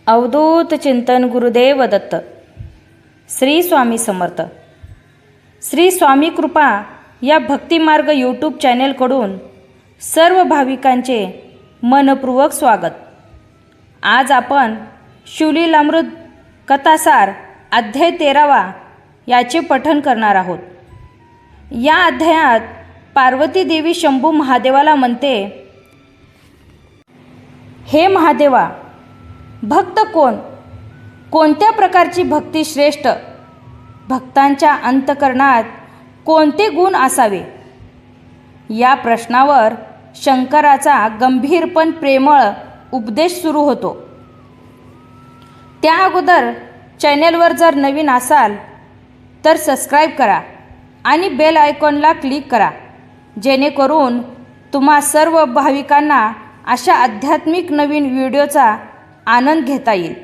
अवधूत चिंतन गुरुदेव दत्त. श्री स्वामी समर्थ. श्री स्वामी कृपा या भक्तिमार्ग यूट्यूब चॅनेलकडून सर्व भाविकांचे मनपूर्वक स्वागत. आज आपण शिवलीलामृत कथासार अध्याय 13 याचे पठण करणार आहोत. या अध्यायात पार्वती देवी शंभू महादेवाला म्हणते, हे महादेवा, भक्त कोण? कोणत्या प्रकारची भक्ती श्रेष्ठ? भक्तांच्या अंतकरणात कोणते गुण असावे? या प्रश्नावर शंकराचा गंभीर पण प्रेमळ उपदेश सुरू होतो. त्या अगोदर चॅनेलवर जर नवीन असाल तर सबस्क्राईब करा आणि बेल आयकॉनला क्लिक करा, जेणेकरून तुम्हा सर्व भाविकांना अशा आध्यात्मिक नवीन व्हिडिओचा आनंद घेता येईल.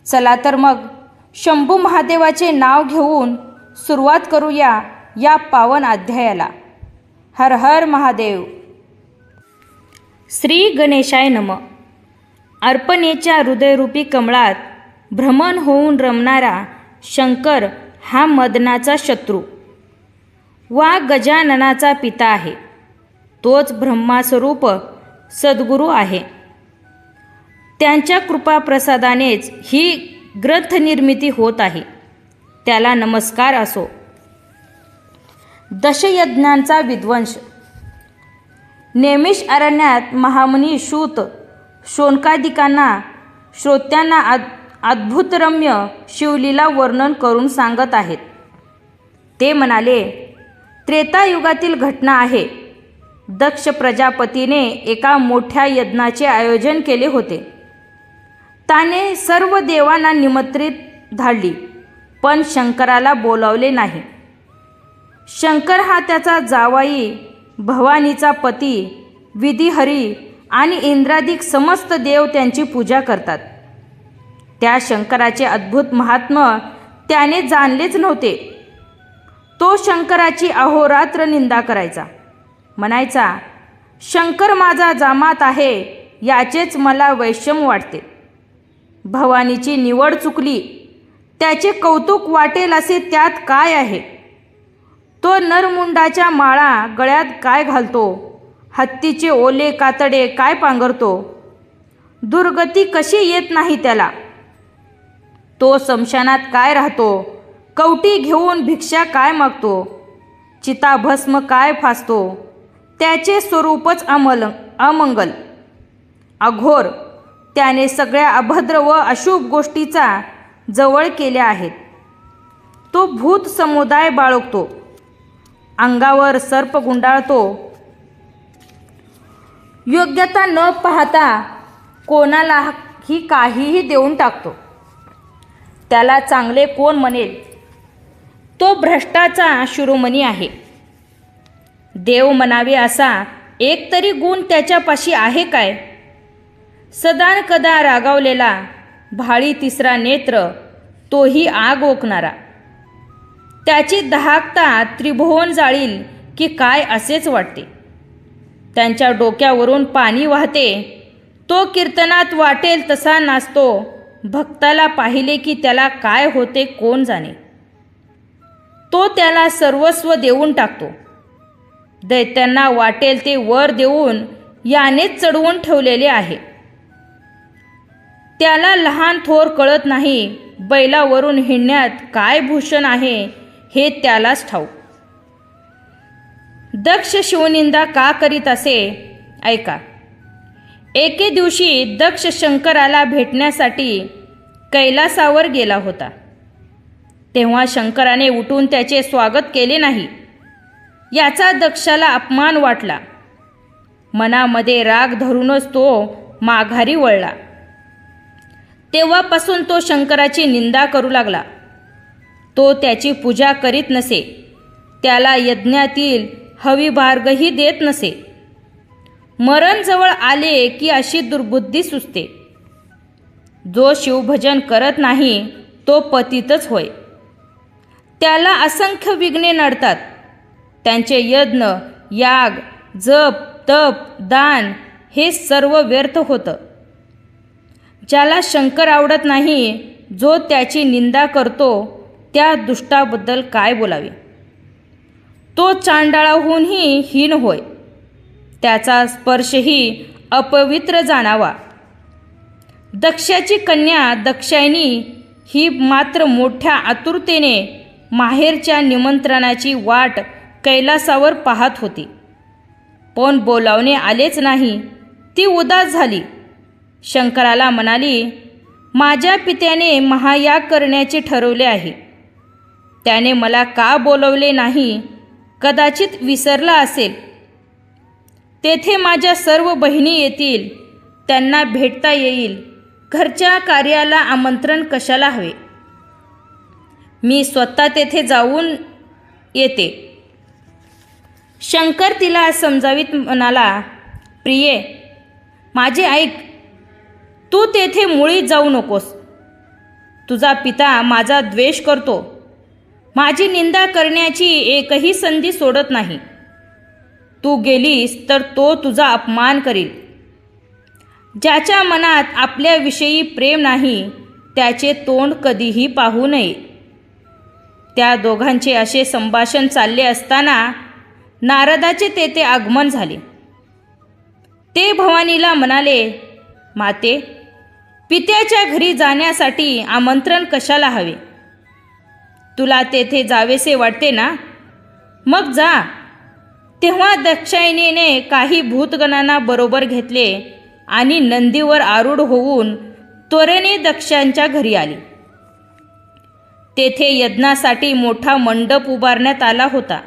चला तर मग शंभू महादेवाचे नाव घेऊन सुरुवात करूया या पावन अध्यायाला. हर हर महादेव. श्री गणेशाय नमः. अर्पणेच्या हृदयरूपी कमळात भ्रमण होऊन रमणारा शंकर हा मदनाचा शत्रू वा गजाननाचा पिता आहे. तोच ब्रह्मास्वरूप सद्गुरू आहे. त्यांच्या कृपाप्रसादानेच ही ग्रंथनिर्मिती होत आहे. त्याला नमस्कार असो. दशयज्ञांचा विध्वंस. नेमिष अरण्यात महामुनी सूत शौनकादिकांना श्रोत्यांना अद्भुतरम्य शिवलीला वर्णन करून सांगत आहेत. ते म्हणाले, त्रेतायुगातील घटना आहे. दक्ष प्रजापतीने एका मोठ्या यज्ञाचे आयोजन केले होते. त्याने सर्व देवांना निमंत्रित धाडली, पण शंकराला बोलावले नाही. शंकर हा त्याचा जावाई, भवानीचा पती, विधिहरी आणि इंद्रादिक समस्त देव त्यांची पूजा करतात. त्या शंकराचे अद्भुत महात्म्य त्याने जाणलेच नव्हते. तो शंकराची अहोरात्र निंदा करायचा. म्हणायचा, शंकर माझा जामात आहे, याचेच मला वैषम्य वाटते. भवानीची निवड चुकली, त्याचे कौतुक वाटेल असे त्यात काय आहे? तो नरमुंडाच्या माळा गळ्यात काय घालतो? हत्तीचे ओले कातडे काय पांघरतो? दुर्गती कशी येत नाही त्याला? तो स्मशानात काय राहतो? कवटी घेऊन भिक्षा काय मागतो? चिताभस्म काय फासतो? त्याचे स्वरूपच अमंगल, अघोर. त्याने सगळ्या अभद्र व अशुभ गोष्टीचा जवळ केल्या आहेत. तो भूत समुदाय बाळगतो, अंगावर सर्प गुंडाळतो. योग्यता न पाहता कोणालाही काहीही देऊन टाकतो. त्याला चांगले कोण म्हणेल? तो भ्रष्टाचा शिरोमणी आहे. देव म्हणावे असा एक तरी गुण त्याच्यापाशी आहे काय? सदान कदा रागावलेला, भाळी तिसरा नेत्र, तोही आग ओकणारा. त्याची दहाकता त्रिभुवन जाळील की काय असेच वाटते. त्यांच्या डोक्यावरून पाणी वाहते. तो कीर्तनात वाटेल तसा नाचतो. भक्ताला पाहिले की त्याला काय होते कोण जाणे. तो त्याला सर्वस्व देऊन टाकतो. दैत्यांना वाटेल ते वर देऊन यानेच चढवून ठेवलेले आहे. त्याला लहान थोर कळत नाही. बैलावरून हिंडण्यात काय भूषण आहे हे त्यालाच ठाऊक. दक्ष शिवनिंदा का करीत असे ऐका. एके दिवशी दक्ष शंकराला भेटण्यासाठी कैलासावर गेला होता. तेव्हा शंकराने उठून त्याचे स्वागत केले नाही. याचा दक्षाला अपमान वाटला. मनामध्ये राग धरूनच तो माघारी वळला. तेव्हापासून तो शंकराची निंदा करू लागला. तो त्याची पूजा करीत नसे. त्याला यज्ञातील हविभार्गही देत नसे. मरण जवळ आले की अशी दुर्बुद्धी सुचते. जो शिवभजन करत नाही तो पतितच होय. त्याला असंख्य विघ्ने नडतात. त्यांचे यज्ञ, याग, जप, तप, दान हे सर्व व्यर्थ होतं. ज्याला शंकर आवडत नाही, जो त्याची निंदा करतो, त्या दुष्टाबद्दल काय बोलावे. तो चांडाळाहूनही हीन होय. त्याचा स्पर्शही अपवित्र जाणावा. दक्षाची कन्या दक्षायनी ही मात्र मोठ्या आतुरतेने माहेरच्या निमंत्रणाची वाट कैलासावर पाहत होती. पण बोलावणे आलेच नाही. ती उदास झाली. शंकराला म्हणाली, माझ्या पित्याने महायाग करण्याचे ठरवले आहे. त्याने मला का बोलवले नाही, कदाचित विसरला असेल. तेथे माझ्या सर्व बहिणी येतील, त्यांना भेटता येईल. घरच्या कार्याला आमंत्रण कशाला हवे. मी स्वतः तेथे जाऊन येते. शंकर तिला समजावीत म्हणाला, प्रिये, माझे ऐक. तू तेथे मुळीच जाऊ नकोस. तुझा पिता माझा द्वेष करतो. माझी निंदा करण्याची एकही संधी सोडत नाही. तू गेलीस तर तो तुझा अपमान करील. ज्याच्या मनात आपल्याविषयी प्रेम नाही, त्याचे तोंड कधीही पाहू नये. त्या दोघांचे असे संभाषण चालले असताना नारदाचे तेथे आगमन झाले. ते भवानीला म्हणाले, माते, पित्याच्या घरी जाण्यासाठी आमंत्रण कशाला हवे. तुला तेथे जावेसे वाटते ना, मग जा. तेव्हा दक्षायनीने काही भूतगणांना बरोबर घेतले आणि नंदीवर आरूढ होऊन त्वरेने दक्षांच्या घरी आली. तेथे यज्ञासाठी मोठा मंडप उभारण्यात आला होता.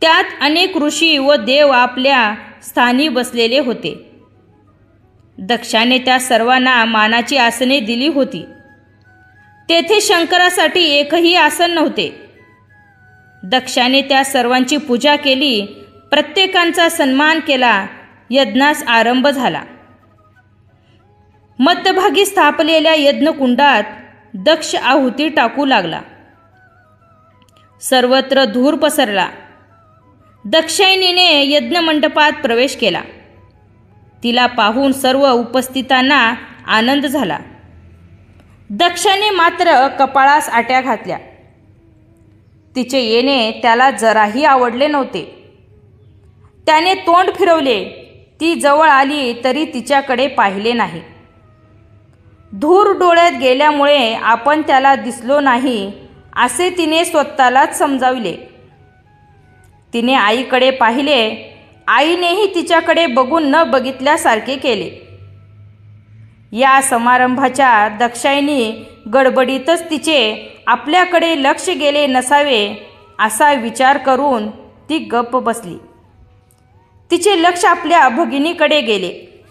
त्यात अनेक ऋषी व देव आपल्या स्थानी बसलेले होते. दक्षाने त्या सर्वांना मानाची आसने दिली होती. तेथे शंकरासाठी एकही आसन नव्हते. दक्षाने त्या सर्वांची पूजा केली. प्रत्येकांचा सन्मान केला. यज्ञास आरंभ झाला. मध्यभागी स्थापलेल्या यज्ञकुंडात दक्ष आहुती टाकू लागला. सर्वत्र धूर पसरला. दक्षायनीने यज्ञमंडपात प्रवेश केला. तिला पाहून सर्व उपस्थितांना आनंद झाला. दक्षाने मात्र कपाळास आट्या घातल्या. तिचे येणे त्याला जराही आवडले नव्हते. त्याने तोंड फिरवले. ती जवळ आली तरी तिच्याकडे पाहिले नाही. धूर डोळ्यात गेल्यामुळे आपण त्याला दिसलो नाही असे तिने स्वतःलाच समजावले. तिने आईकडे पाहिले. आईनेही तिच्याकडे बघून न बघितल्यासारखे केले. या समारंभाच्या दक्षायनी गडबडीतच तिचे आपल्याकडे लक्ष गेले नसावे असा विचार करून ती गप्प बसली. तिचे लक्ष आपल्या भगिनीकडे गेले.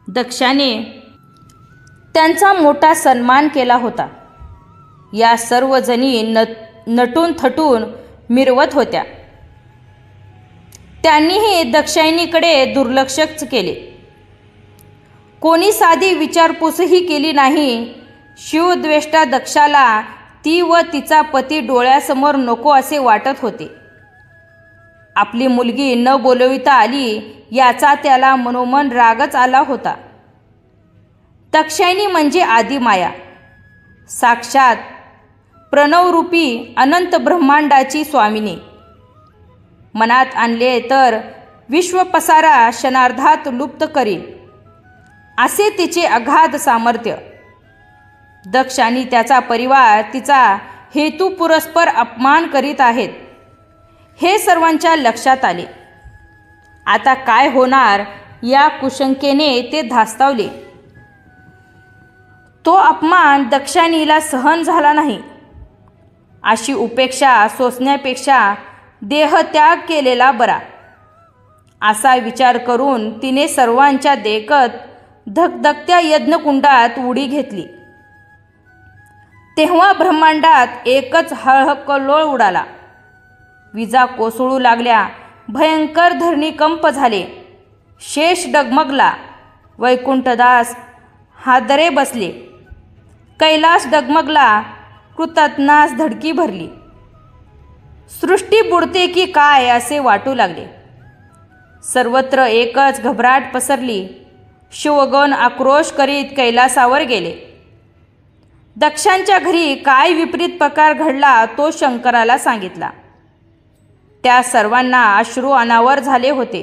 दक्षाने त्यांचा मोठा सन्मान केला होता. या सर्व जणी नटून थटून मिरवत होत्या. त्यांनीही दक्षायनीकडे दुर्लक्षच केले. कोणी साधी विचारपूसही केली नाही. शिवद्वेष्टा दक्षाला ती व तिचा पती डोळ्यासमोर नको असे वाटत होते. आपली मुलगी न बोलविता आली याचा त्याला मनोमन रागच आला होता. दक्षायनी म्हणजे आदिमाया, साक्षात प्रणवरूपी अनंत ब्रह्मांडाची स्वामिनी. मनात आणले तर विश्वपसारा क्षणार्धात लुप्त करील असे तिचे अगाध सामर्थ्य. दक्ष आणि त्याचा परिवार तिचा हेतू पुरस्पर अपमान करीत आहेत हे सर्वांच्या लक्षात आले. आता काय होणार या कुशंकेने ते धास्तावले. तो अपमान दक्षानीला सहन झाला नाही. अशी उपेक्षा सोसण्यापेक्षा देहत्याग केलेला बरा असा विचार करून तिने सर्वांच्या देखत धगधगत्या यज्ञकुंडात उडी घेतली. तेव्हा ब्रह्मांडात एकच हळहल्लोळ उडाला. विजा कोसळू लागल्या. भयंकर धरणीकंप झाले. शेष डगमगला. वैकुंठदास हादरे बसले. कैलास डगमगला. कृतात्नास धडकी भरली. सृष्टी बुडते की काय असे वाटू लागले. सर्वत्र एकच घबराट पसरली. शिवगण आक्रोश करीत कैलासावर गेले. दक्षांच्या घरी काय विपरीत प्रकार घडला तो शंकराला सांगितला. त्या सर्वांना अश्रू अनावर झाले होते.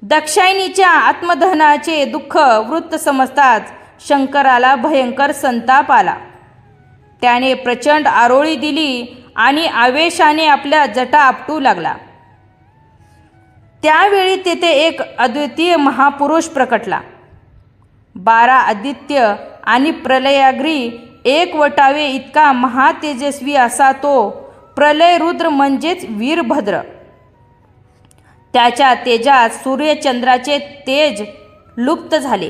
दक्षायनीच्या आत्मदहनाचे दुःख वृत्त समजताच शंकराला भयंकर संताप आला. त्याने प्रचंड आरोळी दिली आणि आवेशाने आपल्या जटा आपटू लागला. त्यावेळी तेथे एक अद्वितीय महापुरुष प्रकटला. 12 आदित्य आणि प्रलयाग्री एकवटावे इतका महातेजस्वी असा तो प्रलय रुद्र म्हणजेच वीरभद्र. त्याच्या तेजात सूर्यचंद्राचे तेज लुप्त झाले.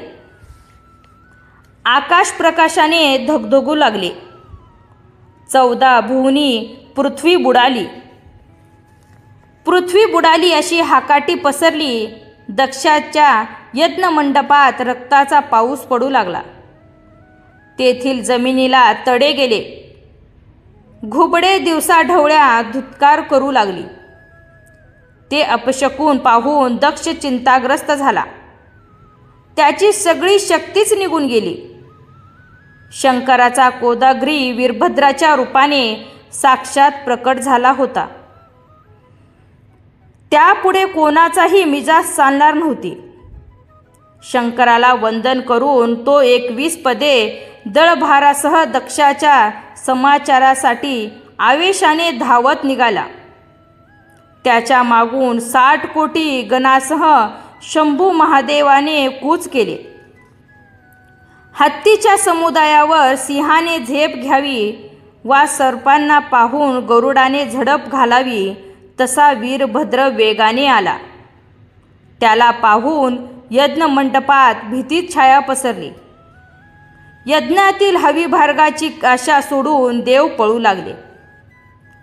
आकाश प्रकाशाने धगधगू लागले. 14 भुवनी पृथ्वी बुडाली. पृथ्वी बुडाली अशी हाकाटी पसरली. दक्षाच्या यज्ञमंडपात रक्ताचा पाऊस पडू लागला. तेथील जमिनीला तडे गेले. घुबडे दिवसाढवळ्या धुत्कार करू लागली. ते अपशकून पाहून दक्ष चिंताग्रस्त झाला. त्याची सगळी शक्तीच निघून गेली. शंकराचा कोदाग्री वीरभद्राच्या रूपाने साक्षात प्रकट झाला होता. त्यापुढे कोणाचाही मिजाज चालणार नव्हती. शंकराला वंदन करून तो 21 पदे दळभारासह दक्षाच्या समाचारासाठी आवेशाने धावत निघाला. त्याच्या मागून 60 कोटी गणासह शंभू महादेवाने कूच केले. हत्तीच्या समुदायावर सिंहाने झेप घ्यावी वा सर्पांना पाहून गरुडाने झडप घालावी तसा वीरभद्र वेगाने आला. त्याला पाहून यज्ञमंडपात भीतीत छाया पसरली. यज्ञातील हविभार्गाची आशा सोडून देव पळू लागले.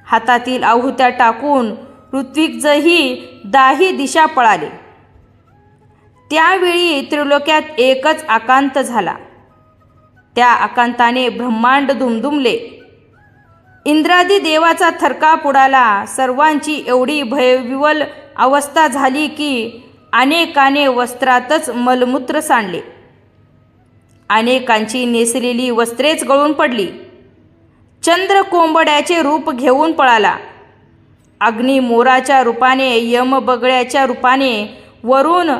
हातातील आहुत्या टाकून ऋत्विकजही दाही दिशा पळाले. त्यावेळी त्रिलोक्यात एकच आकांत झाला. त्या आकांताने ब्रह्मांड दुमदुमले. इंद्रादी देवाचा थरकाप उडाला. सर्वांची एवढी भयविवल अवस्था झाली की अनेकाने वस्त्रातच मलमूत्र सांडले. अनेकांची नेसलेली वस्त्रेच गळून पडली. चंद्र कोंबड्याचे रूप घेऊन पळाला. अग्नी मोराच्या रूपाने, यम बगळ्याच्या रूपाने, वरुण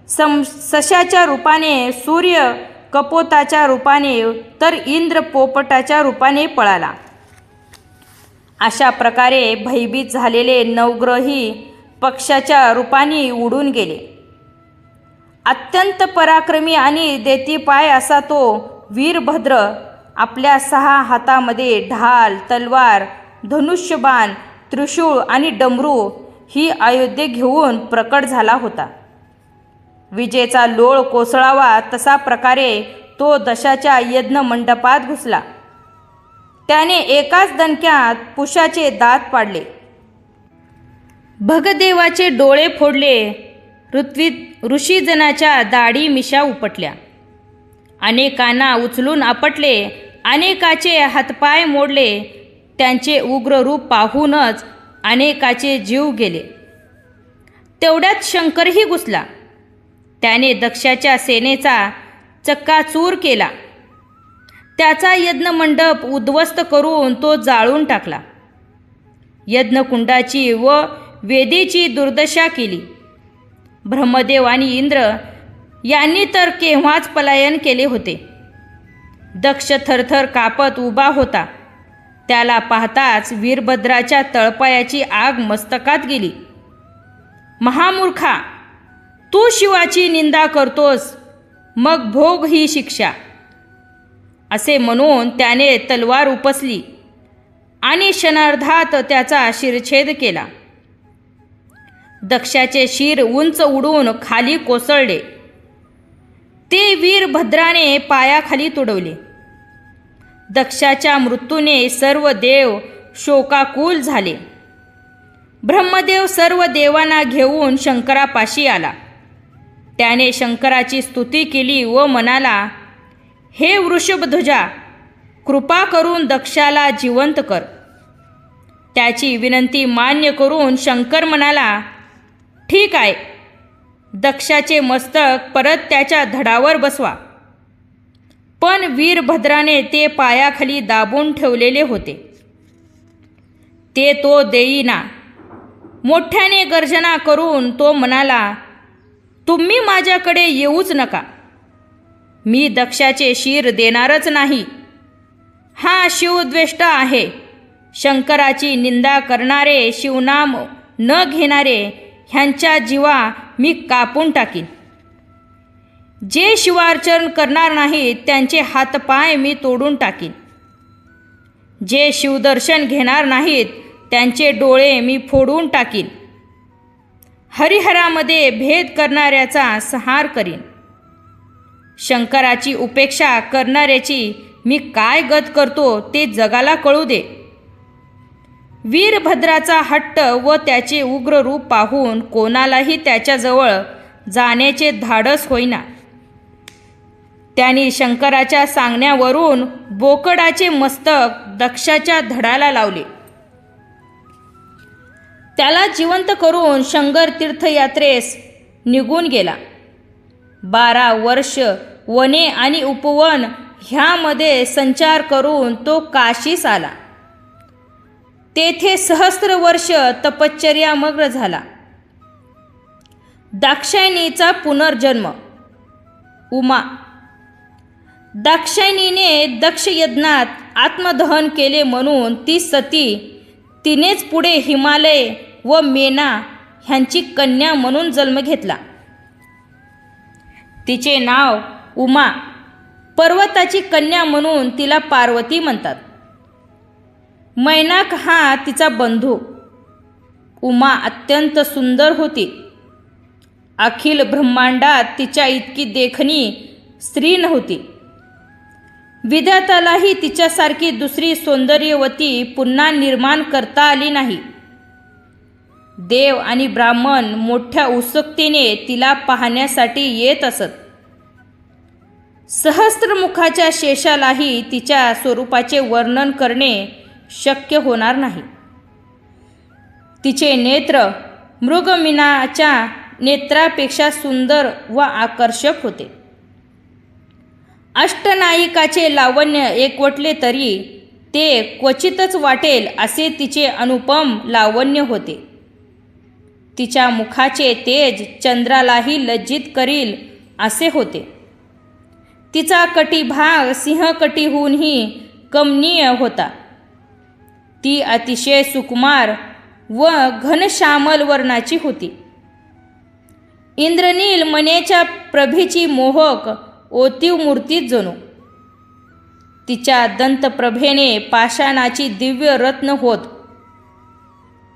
सशाच्या रूपाने, सूर्य कपोताच्या रूपाने तर इंद्र पोपटाच्या रूपाने पळाला. अशा प्रकारे भयभीत झालेले नवग्रही पक्षाच्या रूपाने उडून गेले. अत्यंत पराक्रमी आणि देतीपाय असा तो वीरभद्र आपल्या 6 हातामध्ये ढाल, तलवार, धनुष्यबाण, त्रिशूळ आणि डमरू ही आयुधे घेऊन प्रकट झाला होता. विजेचा लोळ कोसळावा तसा प्रकारे तो दशाच्या यज्ञमंडपात घुसला. त्याने एकाच दणक्यात पुषाचे दात पाडले. भगदेवाचे डोळे फोडले. ऋषीजनाच्या दाढी मिशा उपटल्या. अनेकांना उचलून आपटले. अनेकाचे हातपाय मोडले. त्यांचे उग्र रूप पाहूनच अनेकाचे जीव गेले. तेवढ्यात शंकरही घुसला. त्याने दक्षाच्या सेनेचा चक्काचूर केला. त्याचा यज्ञमंडप उद्ध्वस्त करून तो जाळून टाकला. यज्ञकुंडाची व वेदीची दुर्दशा केली. ब्रह्मदेव आणि इंद्र यांनी तर केव्हाच पलायन केले होते. दक्ष थरथर कापत उभा होता. त्याला पाहताच वीरभद्राच्या तळपायाची आग मस्तकात गेली. महामूर्खा, तू शिवाची निंदा करतोस, मग भोग ही शिक्षा, असे म्हणून त्याने तलवार उपसली आणि क्षणार्धात त्याचा शिरछेद केला. दक्षाचे शिर उंच उडून खाली कोसळले. ते वीरभद्राने पायाखाली तुडवले. दक्षाच्या मृत्यूने सर्व देव शोकाकुल झाले. ब्रह्मदेव सर्व देवांना घेऊन शंकरापाशी आला. त्याने शंकराची स्तुती केली व म्हणाला, हे वृषभध्वजा, कृपा करून दक्षाला जिवंत कर. त्याची विनंती मान्य करून शंकर म्हणाला, ठीक आहे, दक्षाचे मस्तक परत त्याच्या धडावर बसवा. पण वीरभद्राने ते पायाखाली दाबून ठेवलेले होते. ते तो देईना. मोठ्याने गर्जना करून तो म्हणाला, तुम्ही माझ्याकडे येऊच नका. मी दक्षाचे शिर देणारच नाही. हा शिवद्वेष्टा आहे. शंकराची निंदा करणारे, शिवनाम न घेणारे ह्यांच्या जीवा मी कापून टाकीन. जे शिवार्चन करणार नाहीत त्यांचे हातपाय मी तोडून टाकीन. जे शिवदर्शन घेणार नाहीत त्यांचे डोळे मी फोडून टाकीन. हरिहरामध्ये भेद करणाऱ्याचा संहार करीन. शंकराची उपेक्षा करणाऱ्याची मी काय गत करतो ते जगाला कळू दे. वीरभद्राचा हट्ट व त्याचे उग्र रूप पाहून कोणालाही त्याच्याजवळ जाण्याचे धाडस होईना. त्यांनी शंकराच्या सांगण्यावरून बोकडाचे मस्तक दक्षाच्या धडाला लावले. त्याला जिवंत करून शंकर तीर्थयात्रेस निघून गेला. 12 वर्ष वने आणि उपवन ह्यामध्ये संचार करून तो काशीस आला. तेथे सहस्त्र वर्ष तपश्चर्यामग्न झाला. दाक्षायणीचा पुनर्जन्म. उमा. दाक्षायणीने दक्ष यज्ञात आत्मदहन केले म्हणून ती सती. तिनेच पुढे हिमालय व मेना ह्यांची कन्या म्हणून जन्म घेतला. तिचे नाव उमा. पर्वताची कन्या म्हणून तिला पार्वती म्हणतात. मैनाक हा तिचा बंधू. उमा अत्यंत सुंदर होती. अखिल ब्रह्मांडात तिच्या इतकी देखणी स्त्री नव्हती. विधातालाही तिच्यासारखी दुसरी सौंदर्यवती पुन्हा निर्माण करता आली नाही. देव आणि ब्राह्मण मोठ्या उत्सुकतेने तिला पाहण्यासाठी येत असत. सहस्त्रमुखाच्या शेषालाही तिच्या स्वरूपाचे वर्णन करणे शक्य होणार नाही. तिचे नेत्र मृगमीनाच्या नेत्रापेक्षा सुंदर व आकर्षक होते. अष्टनायिकाचे लावण्य एकवटले तरी ते क्वचितच वाटेल असे तिचे अनुपम लावण्य होते. तिच्या मुखाचे तेज चंद्रालाही लज्जित करील असे होते. तिचा कटिभाग सिंहकटीहूनही कमनीय होता. ती अतिशय सुकुमार व घनश्यामल वर्णाची होती. इंद्रनील मनेच्या प्रभेची मोहक ओतीव मूर्तीच जणू. तिच्या दंतप्रभेने पाषाणाची दिव्य रत्न होत.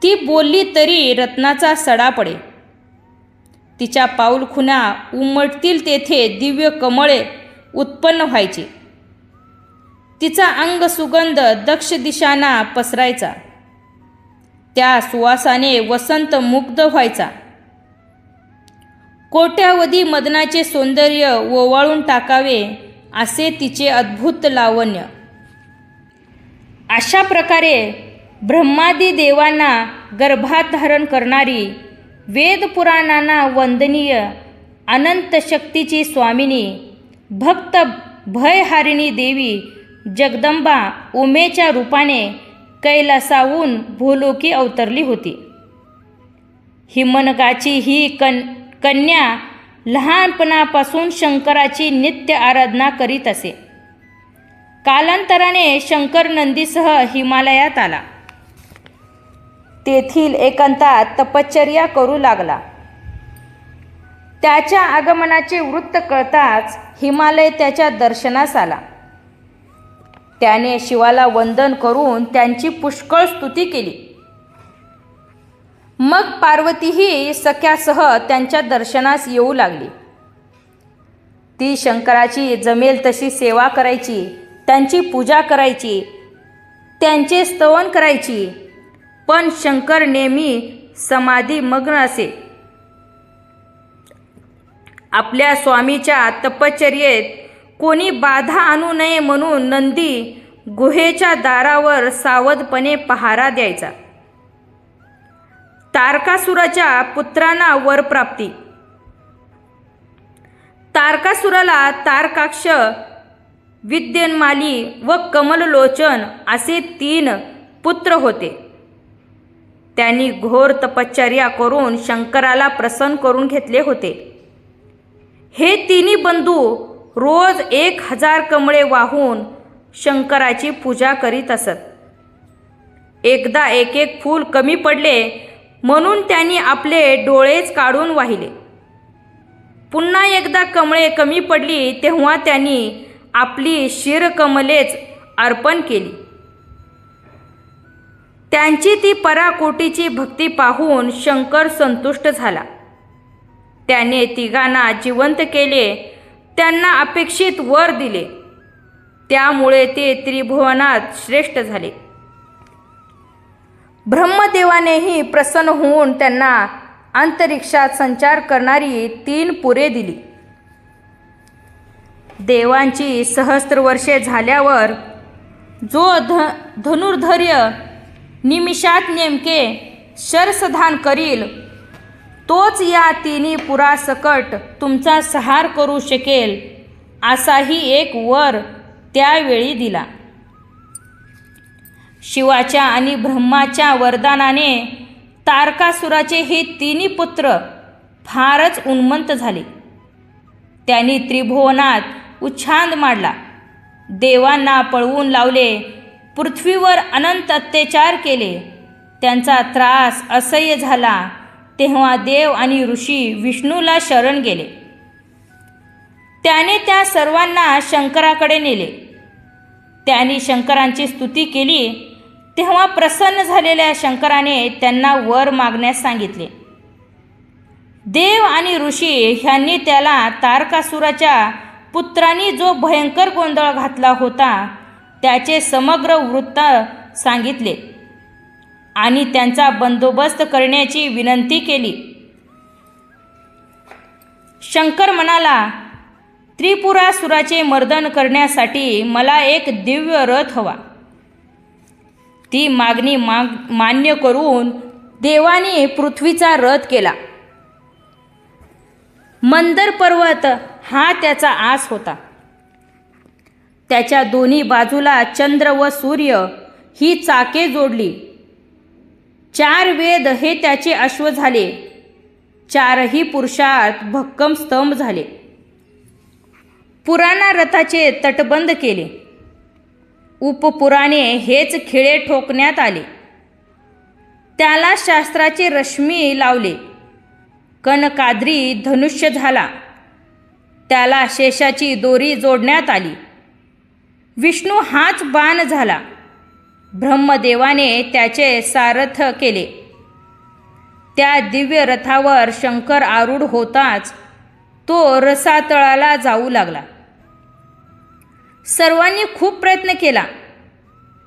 ती बोलली तरी रत्नाचा सडा पडे. तिच्या पाऊलखुणा उमटतील तेथे दिव्य कमळे उत्पन्न व्हायची. तिचा अंग सुगंध दक्ष दिशांना पसरायचा. त्या सुवासाने वसंत मुग्ध व्हायचा. कोट्यावधी मदनाचे सौंदर्य ओवाळून टाकावे असे तिचे अद्भुत लावण्य. अशा प्रकारे ब्रह्मादी देवांना गर्भात धारण करणारी, वेदपुराणांना वंदनीय, अनंत शक्तीची स्वामिनी, भक्त भयहारिणी देवी जगदंबा उमेच्या रूपाने कैलासाहून भूलोकी अवतरली होती. हिमनगाची ही कन्या लहानपणापासून शंकराची नित्य आराधना करीत असे. कालांतराने शंकर नंदीसह हिमालयात आला. तेथील एकांतात तपश्चर्या करू लागला. त्याच्या आगमनाचे वृत्त कळताच हिमालय त्याच्या दर्शनास आला. त्याने शिवाला वंदन करून त्यांची पुष्कळ स्तुती केली. मग पार्वतीही सख्यासह त्यांच्या दर्शनास येऊ लागली. ती शंकराची जमेल तशी सेवा करायची, त्यांची पूजा करायची, त्यांचे स्तवन करायची. पण शंकर नेहमी समाधीमग्न असे. आपल्या स्वामीच्या तपश्चर्येत कोणी बाधा आणू नये म्हणून नंदी गुहेच्या दारावर सावधपणे पहारा द्यायचा. तारकासुराच्या पुत्रांना वरप्राप्ती, तारकासुराला तारकाक्ष, विद्यन्माली व कमललोचन असे 3 पुत्र होते. त्यांनी घोर तपश्चर्या करून शंकराला प्रसन्न करून घेतले होते. हे 3 बंधू रोज 1000 कमळे वाहून शंकराची पूजा करीत असत. एकदा एक फूल कमी पडले म्हणून त्यांनी आपले डोळेच काढून वाहिले. पुन्हा एकदा कमळे कमी पडली तेव्हा त्यांनी आपली शिरकमलेच अर्पण केली. त्यांची ती पराकोटीची भक्ती पाहून शंकर संतुष्ट झाला. त्याने 3घांना जिवंत केले, त्यांना अपेक्षित वर दिले. त्यामुळे ते त्रिभुवनात श्रेष्ठ झाले. ब्रह्मदेवानेही प्रसन्न होऊन त्यांना अंतरिक्षात संचार करणारी 3 पुरे दिली. देवांची सहस्त्र वर्षे झाल्यावर जो धनुर्धर्य निमिषात नेमके शरसधान करील तोच या 3 पुरासकट तुमचा संहार करू शकेल असाही एक वर त्यावेळी दिला. शिवाच्या आणि ब्रह्माच्या वरदानाने तारकासुराचे हे 3 पुत्र फारच उन्मत्त झाले. त्यांनी त्रिभुवनात उच्छाद मांडला, देवांना पळवून लावले, पृथ्वीवर अनंत अत्याचार केले. त्यांचा त्रास असह्य झाला तेव्हा देव आणि ऋषी विष्णूला शरण गेले. त्याने त्या सर्वांना शंकराकडे नेले. त्यांनी शंकरांची स्तुती केली तेव्हा प्रसन्न झालेल्या शंकराने त्यांना वर मागण्यास सांगितले. देव आणि ऋषी ह्यांनी त्याला तारकासुराच्या पुत्रांनी जो भयंकर गोंधळ घातला होता त्याचे समग्र वृत्त सांगितले आणि त्यांचा बंदोबस्त करण्याची विनंती केली. शंकर म्हणाला, त्रिपुरासुराचे मर्दन करण्यासाठी मला एक दिव्य रथ हवा. ती मागणी मान्य करून देवाने पृथ्वीचा रथ केला. मंदर पर्वत हा त्याचा आस होता. त्याच्या दोन्ही बाजूला चंद्र व सूर्य ही चाके जोडली. 4 वेद हे त्याचे अश्व झाले. 4ही पुरुषार्थ भक्कम स्तंभ झाले. पुराणा रथाचे तटबंध केले. उपपुराणे हेच खिळे ठोकण्यात आले. त्याला शास्त्राचे रश्मी लावले. कनकाद्री धनुष्य झाला. त्याला शेषाची दोरी जोडण्यात आली. विष्णू हाच बाण झाला. ब्रह्मदेवाने त्याचे सारथ केले. त्या दिव्य रथावर शंकर आरूढ होताच तो रसातळाला जाऊ लागला. सर्वांनी खूप प्रयत्न केला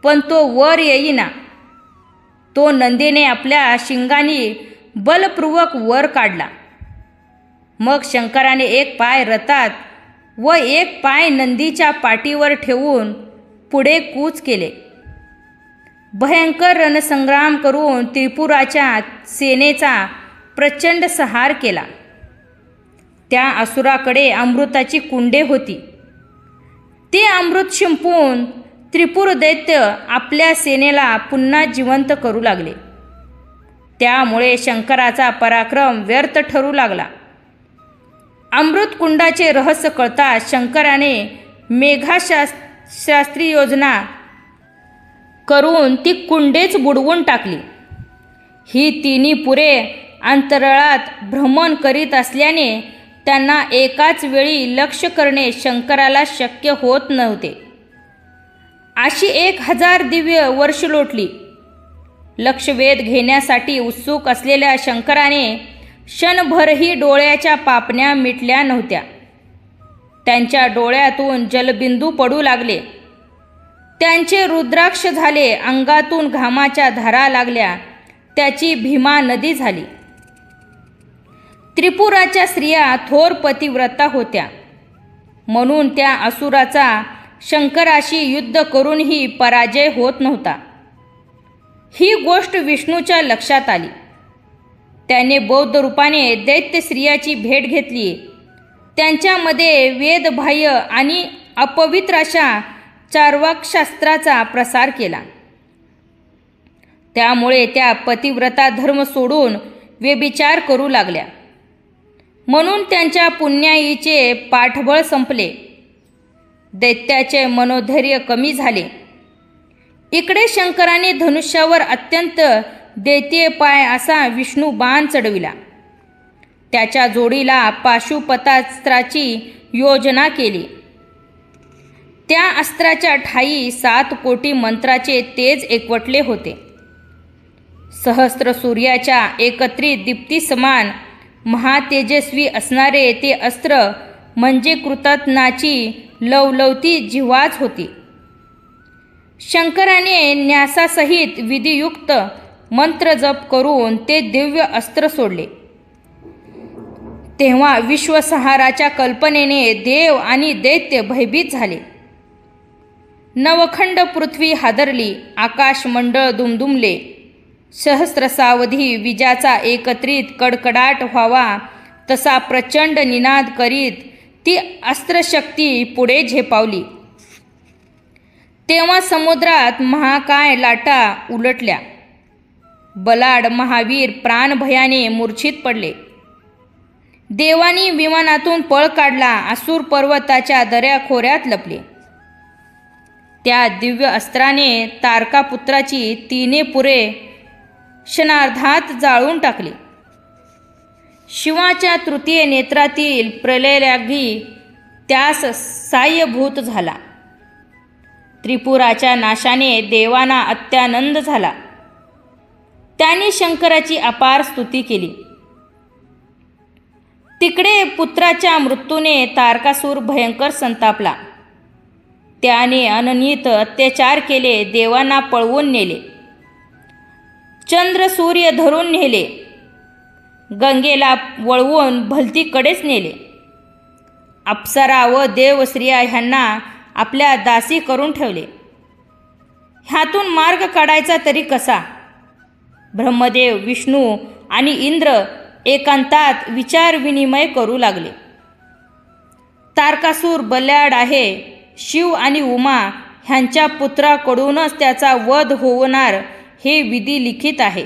पण तो वर येईना. तो नंदीने आपल्या शिंगांनी बलपूर्वक वर काढला. मग शंकराने एक पाय रथात व एक पाय नंदीच्या पाठीवर ठेवून पुढे कूच केले. भयंकर रणसंग्राम करून त्रिपुराच्या सेनेचा प्रचंड संहार केला. त्या असुराकडे अमृताची कुंडे होती. ते अमृत शिंपून त्रिपुर दैत्य आपल्या सेनेला पुन्हा जिवंत करू लागले. त्यामुळे शंकराचा पराक्रम व्यर्थ ठरू लागला. अमृत कुंडाचे रहस्य कळताच शंकराने मेघाशास्त्री योजना करून ती कुंडेच बुडवून टाकली. ही 3 पुरे अंतराळात भ्रमण करीत असल्याने त्यांना एकाच वेळी लक्ष्य करणे शंकराला शक्य होत नव्हते. अशी 1000 दिव्य वर्ष लोटली. लक्षवेध घेण्यासाठी उत्सुक असलेल्या शंकराने क्षणभरही डोळ्याच्या पापण्या मिटल्या नव्हत्या. त्यांच्या डोळ्यातून जलबिंदू पडू लागले. त्यांचे रुद्राक्ष झाले. अंगातून घामाच्या धारा लागल्या. त्याची भीमा नदी झाली. त्रिपुराच्या स्त्रिया थोर पतिव्रता होत्या म्हणून त्या असुराचा शंकराशी युद्ध करूनही पराजय होत नव्हता. ही गोष्ट विष्णूच्या लक्षात आली. त्याने बौद्ध रूपाने दैत्य स्त्रियाची भेट घेतली. त्यांच्यामध्ये वेदबाह्य आणि अपवित्र अशा चार्वाकशास्त्राचा प्रसार केला. त्यामुळे त्या पतिव्रता धर्म सोडून व्यभिचार करू लागल्या. म्हणून त्यांच्या पुण्याईचे पाठबळ संपले. दैत्याचे मनोधैर्य कमी झाले. इकडे शंकराने धनुष्यावर अत्यंत दैत्यपाय असा विष्णू बाण चढविला. त्याच्या जोडीला पाशुपतास्त्राची योजना केली. त्या अस्त्राच्या ठायी 7 कोटी मंत्राचे तेज एकवटले होते. सहस्त्र सूर्याच्या एकत्रित दीप्ती समान महातेजस्वी असणारे ते अस्त्र म्हणजे कृतज्ञाची लवलवती जिव्हाच होती. शंकराने न्यासासहित विधियुक्त मंत्रजप करून ते दिव्य अस्त्र सोडले. तेव्हा विश्वसंहाराच्या कल्पनेने देव आणि दैत्य भयभीत झाले. नवखंड पृथ्वी हादरली. आकाशमंडळ दुमदुमले. सहस्रसावधी विजाचा एकत्रित कडकडाट व्हावा तसा प्रचंड निनाद करीत ती अस्त्रशक्ती पुढे झेपावली. तेव्हा समुद्रात महाकाय लाटा उलटल्या. बलाढ महावीर प्राणभयाने मूर्छित पडले. देवानी विमानातून पळ काढला. असुर पर्वताच्या दऱ्याखोऱ्यात लपले. त्या दिव्य अस्त्राने तारकापुत्राची 3 पुरे क्षणार्धात जाळून टाकली. शिवाच्या तृतीय नेत्रातील प्रलयरागी त्यास साह्यभूत झाला. त्रिपुराच्या नाशाने देवांना अत्यानंद झाला. त्यांनी शंकराची अपार स्तुती केली. तिकडे पुत्राच्या मृत्यूने तारकासूर भयंकर संतापला. त्याने अनन्वित अत्याचार केले. देवांना पळवून नेले. चंद्र सूर्य धरून नेले. गंगेला वळवून भलतीकडेच नेले. अप्सरा व देवस्त्रिया ह्यांना आपल्या दासी करून ठेवले. ह्यातून मार्ग काढायचा तरी कसा? ब्रह्मदेव, विष्णू आणि इंद्र एकांतात विचारविनिमय करू लागले. तारकासूर बलाढ्य आहे. शिव आणि उमा ह्यांच्या पुत्राकडूनच त्याचा वध होणार हे विधी लिखित आहे.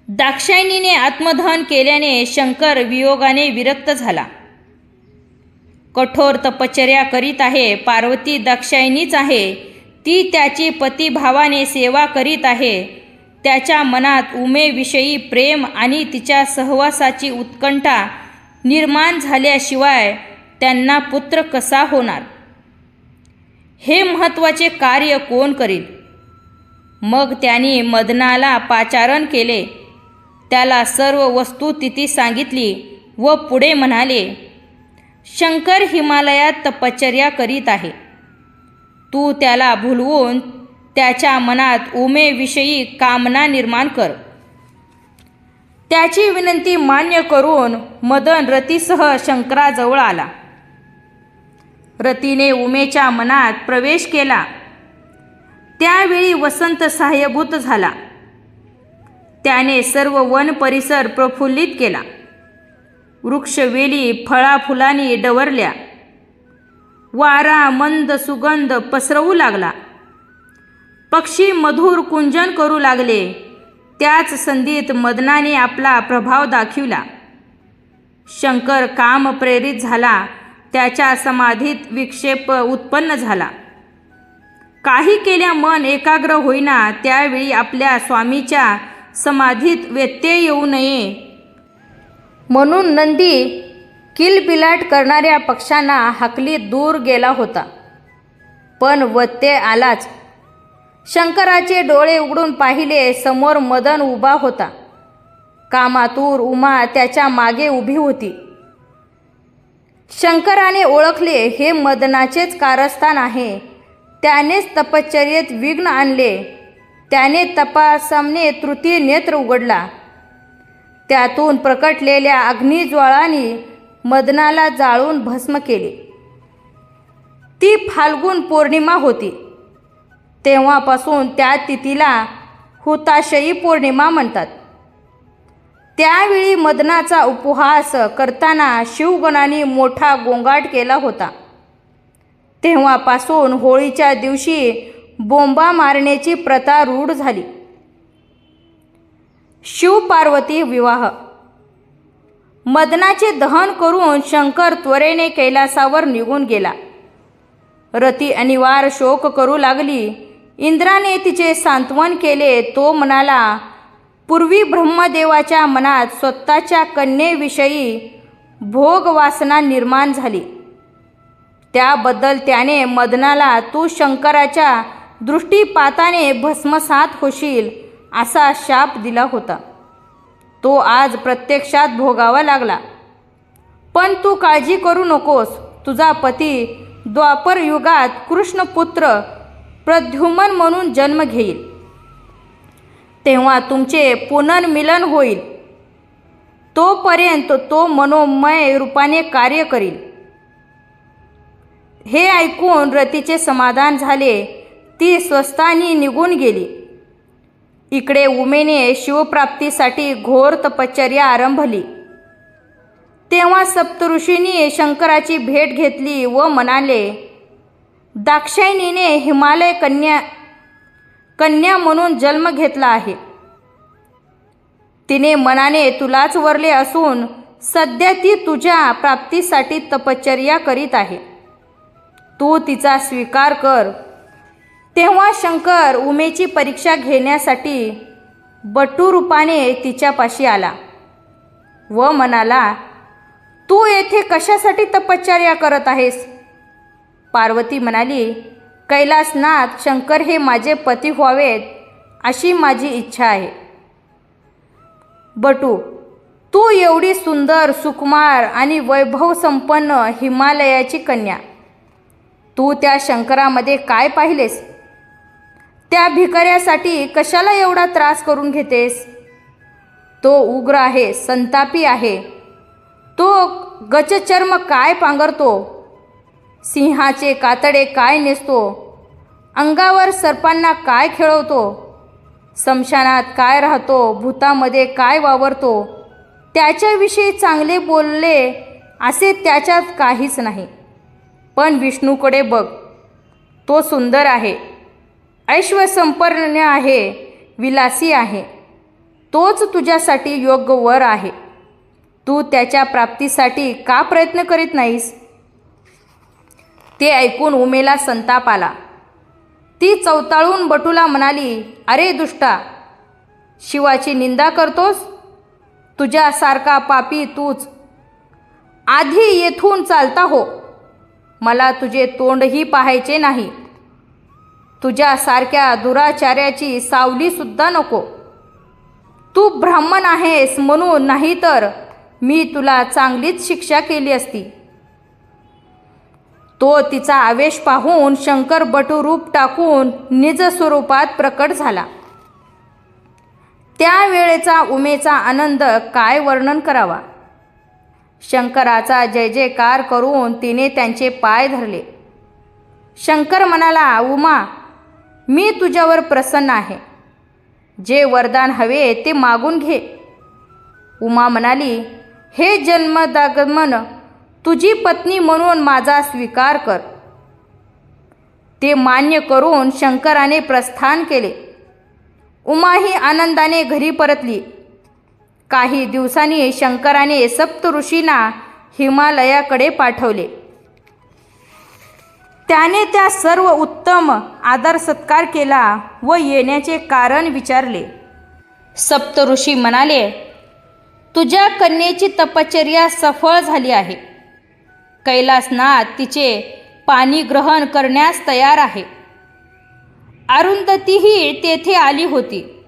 दाक्षायणीने आत्मदहन केल्याने शंकर वियोगाने विरक्त झाला. कठोर तपश्चर्या करीत आहे. पार्वती दाक्षायणीच आहे. ती त्याची पतिभावाने सेवा करीत आहे. त्याच्या मनात उमेविषयी प्रेम आणि तिच्या सहवासाची उत्कंठा निर्माण झाल्याशिवाय त्यांना पुत्र कसा होणार? हे महत्त्वाचे कार्य कोण करील? मग त्यांनी मदनाला पाचारण केले. त्याला सर्व वस्तुस्थिती सांगितली व पुढे म्हणाले, शंकर हिमालयात तपश्चर्या करीत आहे. तू त्याला भुलवून त्याच्या मनात उमेविषयी कामना निर्माण कर. त्याची विनंती मान्य करून मदन रतीसह शंकराजवळ आला. रतीने उमेच्या मनात प्रवेश केला. त्यावेळी वसंत साह्यभूत झाला. त्याने सर्व वन परिसर प्रफुल्लित केला. वृक्षवेली फळाफुलांनी डवरल्या. वारा मंद सुगंध पसरवू लागला. पक्षी मधुर कुंजन करू लागले. त्याच संधीत मदनाने आपला प्रभाव दाखविला. शंकर काम प्रेरित झाला. त्याच्या समाधीत विक्षेप उत्पन्न झाला. काही केल्या मन एकाग्र होईना. त्यावेळी आपल्या स्वामीच्या समाधीत व्यत्यय येऊ नये म्हणून नंदी किलबिलाट करणाऱ्या पक्ष्यांना हाकलीत दूर गेला होता. पण व्यत्यय आलाच. शंकराचे डोळे उघडून पाहिले. समोर मदन उभा होता. कामातूर उमा त्याच्या मागे उभी होती. शंकराने ओळखले, हे मदनाचेच कारस्थान आहे. त्यानेच तपश्चर्येत विघ्न आणले. त्याने तपासामने तृतीय नेत्र उघडला. त्यातून प्रकटलेल्या अग्निज्वाळांनी मदनाला जाळून भस्म केले. ती फाल्गुन पौर्णिमा होती. तेव्हापासून त्या तिथीला हुताशयी पौर्णिमा म्हणतात. त्यावेळी मदनाचा उपहास करताना शिवगणाने मोठा गोंगाट केला होता. तेव्हापासून होळीच्या दिवशी बोंबा मारण्याची प्रथा रूढ झाली. शिव-पार्वती विवाह. मदनाचे दहन करून शंकर त्वरेने कैलासावर निघून गेला. रती अनिवार्य शोक करू लागली. इंद्राने तिचे सांत्वन केले. तो म्हणाला, पूर्वी ब्रह्मदेवाच्या मनात स्वतःच्या कन्येविषयी भोगवासना निर्माण झाली. त्याबद्दल त्याने मदनाला तू शंकराच्या दृष्टीपाताने भस्मसात होशील असा शाप दिला होता. तो आज प्रत्यक्षात भोगावा लागला. पण तू काळजी करू नकोस. तुझा पती द्वापर युगात कृष्णपुत्र प्रद्युम्न म्हणून जन्म घेईल. तेव्हा तुमचे पुनर्मिलन होईल. तोपर्यंत तो मनोमय रूपाने कार्य करील. हे ऐकून रतीचे समाधान झाले. ती स्वस्थानी निघून गेली. इकडे उमेने शिवप्राप्तीसाठी घोर तपश्चर्या आरंभली. तेव्हा सप्तऋषींनी शंकराची भेट घेतली व म्हणाले, दाक्षायणीने हिमालय कन्या म्हणून जन्म घेतला आहे. तिने मनाने तुलाच वरले असून सध्या ती तुझ्या प्राप्तीसाठी तपश्चर्या करीत आहे. तू तिचा स्वीकार कर. तेव्हा शंकर उमेची परीक्षा घेण्यासाठी बटू रूपाने तिच्यापाशी आला व म्हणाला, तू येथे कशासाठी तपश्चर्या करत आहेस? पार्वती म्हणाली, कैलासनाथ शंकर हे माझे पती व्हावेत अशी माझी इच्छा आहे. बटू, तू एवढी सुंदर, सुकुमार आणि वैभव संपन्न हिमालयाची कन्या, तू त्या शंकरामध्ये काय पाहिलेस? त्या भिकाऱ्यासाठी कशाला एवढा त्रास करून घेतेस? तो उग्र आहे, संतापी आहे. तो गजचर्म काय पांघरतो, सिंहाचे कातडे काय नेसतो, अंगावर सर्पांना काय खेळवतो, स्मशानात काय राहतो, भूतामध्ये काय वावरतो, त्याच्याविषयी चांगले बोलले असे त्याच्यात काहीच नाही. पण विष्णूकडे बघ, तो सुंदर आहे, ऐश्वर्यसंपन्न आहे, विलासी आहे. तोच तुझ्यासाठी योग्य वर आहे. तू त्याच्या प्राप्तीसाठी का प्रयत्न करीत नाहीस? ते ऐकून उमेला संताप आला. ती चवताळून बटूला म्हणाली, अरे दुष्टा, शिवाची निंदा करतोस? तुझ्यासारखा पापी तूच. आधी येथून चालता हो. मला तुझे तोंडही पाहायचे नाही. तुझ्यासारख्या दुराचार्याची सावलीसुद्धा नको. तू ब्राह्मण आहेस म्हणून, नाही तर मी तुला चांगलीच शिक्षा केली असती. तो तिचा आवेश पाहून शंकर बटू रूप टाकून निज स्वरूपात प्रकट झाला. त्यावेळेचा उमेचा आनंद काय वर्णन करावा. शंकराचा जय जयकार करून तिने त्यांचे पाय धरले. शंकर म्हणाला, उमा, मी तुझ्यावर प्रसन्न आहे. जे वरदान हवे ते मागून घे. उमा म्हणाली, हे जन्मदागमन, तुझी पत्नी म्हणून माझा स्वीकार कर. ते मान्य करून शंकराने प्रस्थान केले. उमाही आनंदाने घरी परतली. काही दिवसांनी शंकराने सप्तऋषींना हिमालयाकडे पाठवले. त्याने त्या सर्व उत्तम आदर सत्कार केला व येण्याचे कारण विचारले. सप्तऋषी म्हणाले, तुझ्या कन्येची तपश्चर्या सफळ झाली आहे. कैलासनाथ तिचे पाणी ग्रहण करण्यास तयार आहे. अरुंधतीही तेथे आली होती.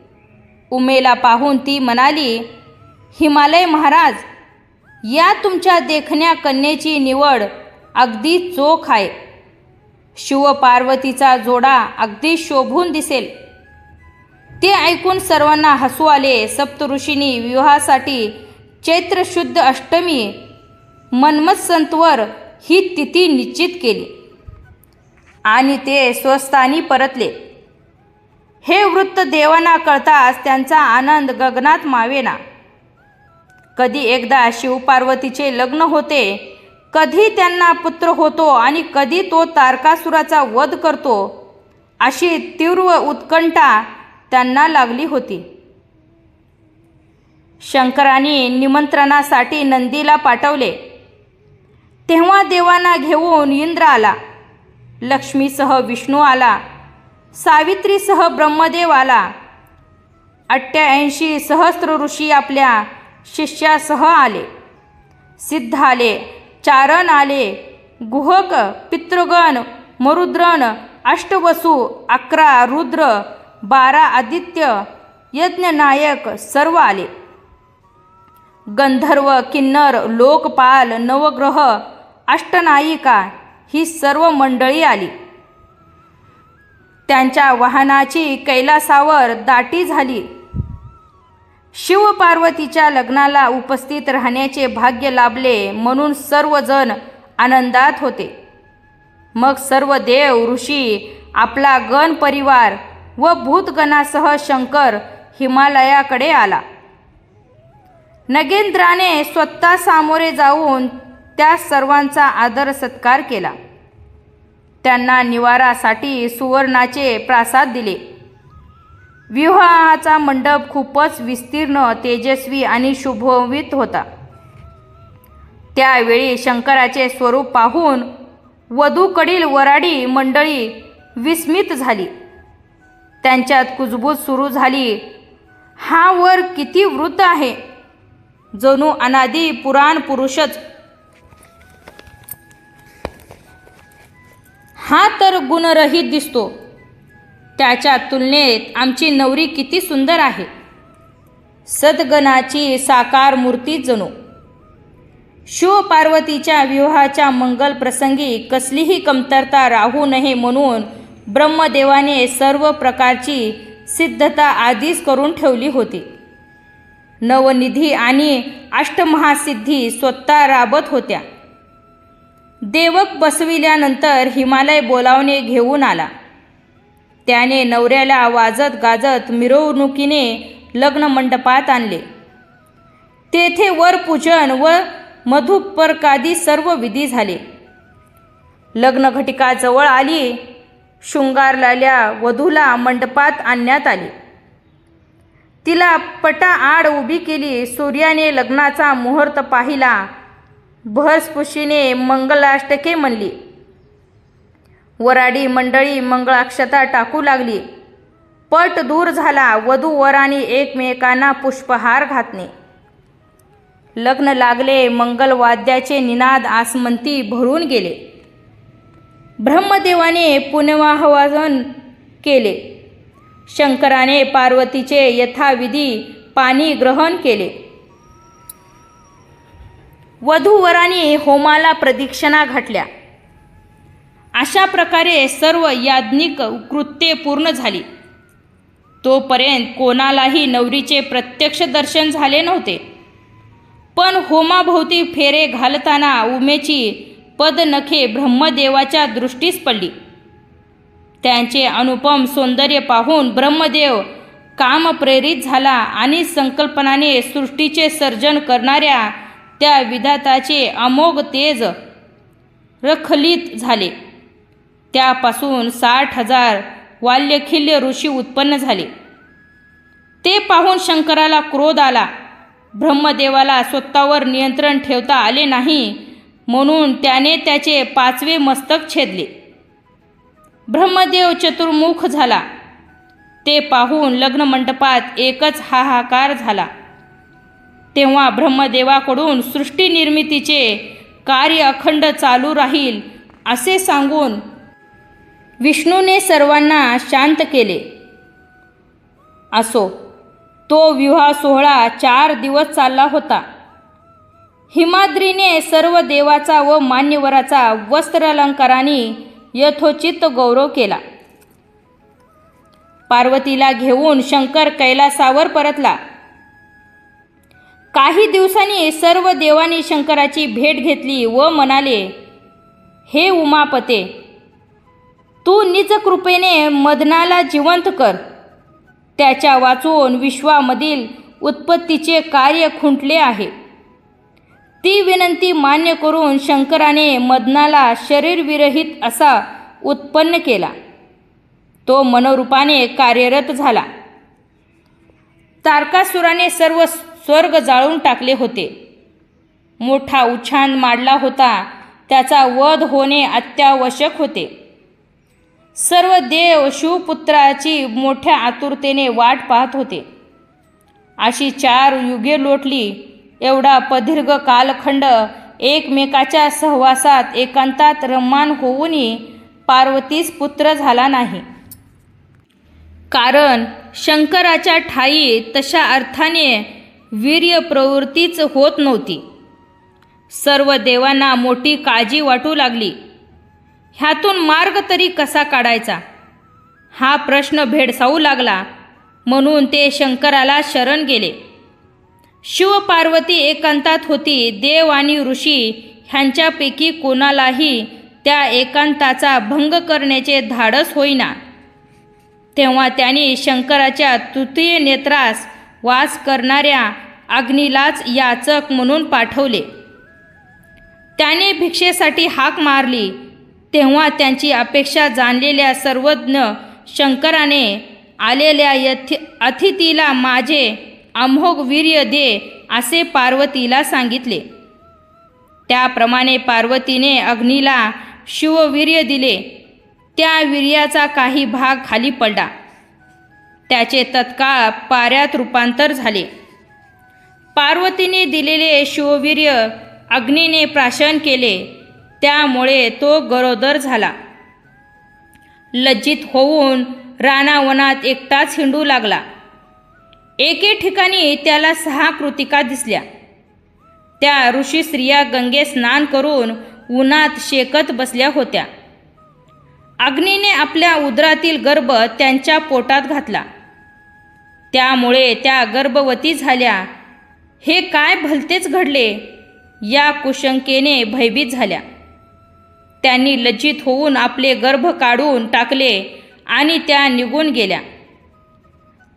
उमेला पाहून ती म्हणाली, हिमालय महाराज, या तुमच्या देखण्या कन्येची निवड अगदी चोख आहे. शिवपार्वतीचा जोडा अगदी शोभून दिसेल. ते ऐकून सर्वांना हसू आले. सप्तऋषींनी विवाहासाठी चैत्र शुद्ध अष्टमी मन्मथसंवत ही तिथी निश्चित केली आणि ते स्वस्थानी परतले. हे वृत्त देवांना कळताच त्यांचा आनंद गगनात मावेना. कधी एकदा शिवपार्वतीचे लग्न होते, कधी त्यांना पुत्र होतो आणि कधी तो तारकासुराचा वध करतो, अशी तीव्र उत्कंठा त्यांना लागली होती. शंकराने निमंत्रणासाठी नंदीला पाठवले. तेव्हा देवांना घेऊन इंद्र आला, लक्ष्मीसह विष्णू आला, सावित्रीसह ब्रह्मदेव आला, 88 सहस्त्र ऋषी आपल्या शिष्यासह आले, सिद्ध आले, चारण आले, गुहक, पितृगण, मरुद्रन, अष्टवसु, 11 रुद्र, 12 आदित्य, यज्ञनायक सर्व आले. गंधर्व, किन्नर, लोकपाल, नवग्रह, अष्टनायिका ही सर्व मंडळी आली. त्यांच्या वाहनाची कैलासावर दाटी झाली. शिवपार्वतीच्या लग्नाला उपस्थित राहण्याचे भाग्य लाभले म्हणून सर्वजण आनंदात होते. मग सर्व देव ऋषी, आपला गण परिवार व भूतगणासह शंकर हिमालयाकडे आला. नगेंद्राने स्वतः सामोरे जाऊन त्या सर्वांचा आदर सत्कार केला. त्यांना निवारासाठी सुवर्णाचे प्रासाद दिले. विवाहाचा मंडप खूपच विस्तीर्ण, तेजस्वी आणि शुभोभित होता. त्यावेळी शंकराचे स्वरूप पाहून वधूकडील वराडी मंडळी विस्मित झाली. त्यांच्यात कुजबूज सुरू झाली. हा वर किती वृद्ध आहे, जणू अनादी पुराण पुरुषच. हा तर गुणरहित दिसतो. त्याच्या तुलनेत आमची नवरी किती सुंदर आहे. सद्गणाची साकार मूर्ती जणू. शिवपार्वतीच्या विवाहाच्या मंगल प्रसंगी कसलीही कमतरता राहू नये म्हणून ब्रह्मदेवाने सर्व प्रकारची सिद्धता आधीच करून ठेवली होती. नवनिधी आणि अष्टमहासिद्धी स्वतः राबत होत्या. देवक बसविल्यानंतर हिमालय बोलावणे घेऊन आला. त्याने नवऱ्याला वाजत गाजत मिरवणुकीने लग्न मंडपात आणले. तेथे वरपूजन व मधुपर्कादी सर्व विधी झाले. लग्नघटिका जवळ आली. शृंगारलेल्या वधूला मंडपात आणण्यात आली. तिला पटाआड उभी केली. सूर्याने लग्नाचा मुहूर्त पाहिला. बृहस्पतीने मंगलाष्टके म्हणली. वराडी मंडळी मंगळाक्षता टाकू लागली. पट दूर झाला. वधू वरांनी एकमेकांना पुष्पहार घातले. लग्न लागले. मंगलवाद्याचे निनाद आसमंती भरून गेले. ब्रह्मदेवाने पुनवाहवाचन केले. शंकराने पार्वतीचे यथाविधी पाणी ग्रहण केले. वधूवरांनी होमाला प्रदक्षिणा घातल्या. अशा प्रकारे सर्व याज्ञिक कृत्ये पूर्ण झाली. तोपर्यंत कोणालाही नवरीचे प्रत्यक्ष दर्शन झाले नव्हते. पण होमाभोवती फेरे घालताना उमेची पदनखे ब्रह्मदेवाच्या दृष्टीस पडली. त्यांचे अनुपम सौंदर्य पाहून ब्रह्मदेव कामप्रेरित झाला आणि संकल्पनाने सृष्टीचे सर्जन करणाऱ्या त्या विधाताचे अमोघ तेज रखलित झाले. त्यापासून 60,000 वाल्यखिल्य ऋषी उत्पन्न झाले. ते पाहून शंकराला क्रोध आला. ब्रह्मदेवाला स्वतःवर नियंत्रण ठेवता आले नाही म्हणून त्याने त्याचे 5वे मस्तक छेदले. ब्रह्मदेव चतुर्मुख झाला. ते पाहून लग्नमंडपात एकच हाहाकार झाला. तेव्हा ब्रह्मदेवाकडून सृष्टी निर्मितीचे कार्य अखंड चालू राहील असे सांगून विष्णूने सर्वांना शांत केले. असो, तो विवाह सोहळा 4 दिवस चालला होता. हिमाद्रीने सर्व देवाचा व मान्यवराचा वस्त्रालंकाराने यथोचित गौरव केला. पार्वतीला घेऊन शंकर कैलासावर परतला. काही दिवसांनी सर्व देवांनी शंकराची भेट घेतली व म्हणाले, हे उमापते, तू निज कृपेने मदनाला जिवंत कर. त्याच्या वाचून विश्वामधील उत्पत्तीचे कार्य खुंटले आहे. ती विनंती मान्य करून शंकराने मदनाला शरीरविरहित असा उत्पन्न केला. तो मनोरूपाने कार्यरत झाला. तारकासुराने सर्व स्वर्ग जाळून टाकले होते. मोठा उच्छाद मांडला होता. त्याचा वध होणे अत्यावश्यक होते. सर्व देव शिवपुत्राची मोठ्या आतुरतेने वाट पाहत होते. अशी 4 युगे लोटली. एवढा प्रदीर्घ कालखंड एकमेकाच्या सहवासात एकांतात रममाण होऊनही पार्वतीस पुत्र झाला नाही. कारण शंकराच्या ठायी तशा अर्थाने वीर्य प्रवृत्तीच होत नव्हती. सर्व देवांना मोठी काळजी वाटू लागली. ह्यातून मार्ग तरी कसा काढायचा हा प्रश्न भेडसावू लागला. म्हणून ते शंकराला शरण गेले. शिवपार्वती एकांतात होती. देव आणि ऋषी ह्यांच्यापैकी कोणालाही त्या एकांताचा भंग करण्याचे धाडस होईना. तेव्हा त्यांनी शंकराच्या तृतीय नेत्रास वास करणाऱ्या अग्नीलाच याचक म्हणून पाठवले. त्याने भिक्षेसाठी हाक मारली. तेव्हा त्यांची अपेक्षा जाणलेल्या सर्वज्ञ शंकराने आलेल्या अतिथीला माझे अमोघ वीर्य दे असे पार्वतीला सांगितले. त्याप्रमाणे पार्वतीने अग्नीला शिववीर्य दिले. त्या वीर्याचा काही भाग खाली पडला. त्याचे तत्काळ पाऱ्यात रूपांतर झाले. पार्वतीने दिलेले शिववीर्य अग्नीने प्राशन केले. त्यामुळे तो गरोदर झाला. लज्जित होऊन रानावनात एकटाच हिंडू लागला. एके ठिकाणी त्याला 6 कृतिका दिसल्या. त्या ऋषी स्त्रिया गंगेत स्नान करून उन्हात शेकत बसल्या होत्या. अग्नीने आपल्या उदरातील गर्भ त्यांच्या पोटात घातला. त्यामुळे त्या गर्भवती झाल्या. हे काय भलतेच घडले या कुशंकेने भयभीत झाल्या. त्यांनी लज्जित होऊन आपले गर्भ काढून टाकले आणि त्या निघून गेल्या.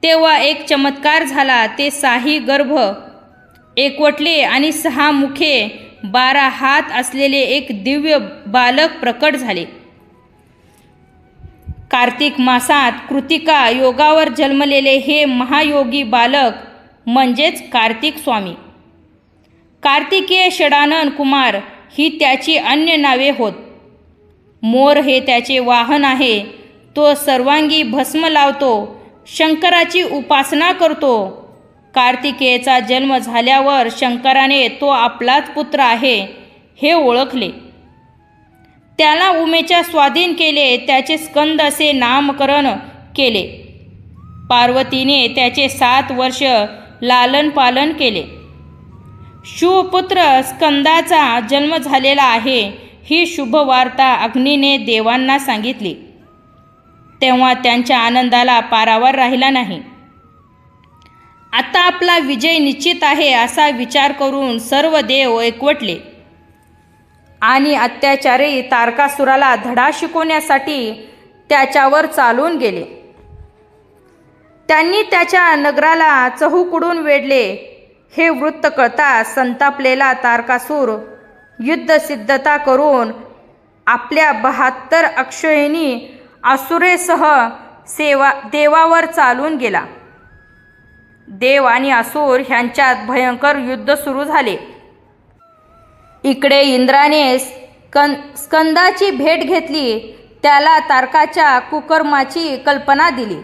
तेव्हा एक चमत्कार झाला. ते 6 गर्भ एकवटले आणि 6 मुखे 12 हात असलेले एक दिव्य बालक प्रकट झाले. कार्तिक मासात कृतिका योगावर जन्मलेले हे महायोगी बालक म्हणजेच कार्तिक स्वामी. कार्तिकेय षडानन कुमार ही त्याची अन्य नावे होत. मोर हे त्याचे वाहन आहे. तो सर्वांगी भस्म लावतो. शंकराची उपासना करतो. कार्तिकेयचा जन्म झाल्यावर शंकराने तो आपलाच पुत्र आहे हे ओळखले. त्याला उमेच्या स्वाधीन केले. त्याचे स्कंद असे नामकरण केले. पार्वतीने त्याचे 7 वर्ष लालन पालन केले. शिवपुत्र स्कंदाचा जन्म झालेला आहे ही शुभ वार्ता अग्नीने देवांना सांगितली. तेव्हा त्यांच्या आनंदाला पारावर राहिला नाही. आता आपला विजय निश्चित आहे असा विचार करून सर्व देव एकवटले आणि अत्याचारी तारकासुराला धडा शिकवण्यासाठी त्याच्यावर चालून गेले. त्यांनी त्याच्या नगराला चहूकडून वेढले. हे वृत्त कळता संतापलेला तारकासूर युद्धसिद्धता करून आपल्या 72 अक्षयिणी असुरेसह देवावर चालून गेला. देव आणि असुर ह्यांच्यात भयंकर युद्ध सुरू झाले. इकडे इंद्राने स्कंदाची भेट घेतली. त्याला तारकाच्या कुकर्माची कल्पना दिली.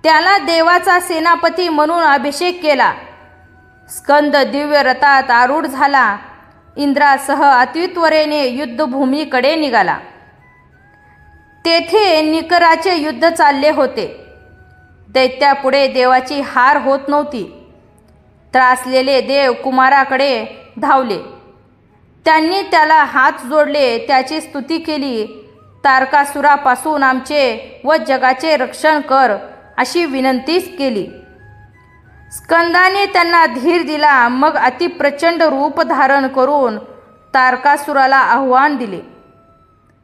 त्याला देवाचा सेनापती म्हणून अभिषेक केला. स्कंद दिव्य रथात आरूढ झाला. इंद्रासह अतित्वरेने युद्धभूमीकडे निघाला. तेथे निकराचे युद्ध चालले होते. दैत्यापुढे देवाची हार होत नव्हती. त्रासलेले देव कुमाराकडे धावले. त्यांनी त्याला हात जोडले. त्याची स्तुती केली. तारकासुरापासून आमचे व जगाचे रक्षण कर अशी विनंतीच केली. स्कंदाने त्यांना धीर दिला. मग अतिप्रचंड रूप धारण करून तारकासुराला आव्हान दिले.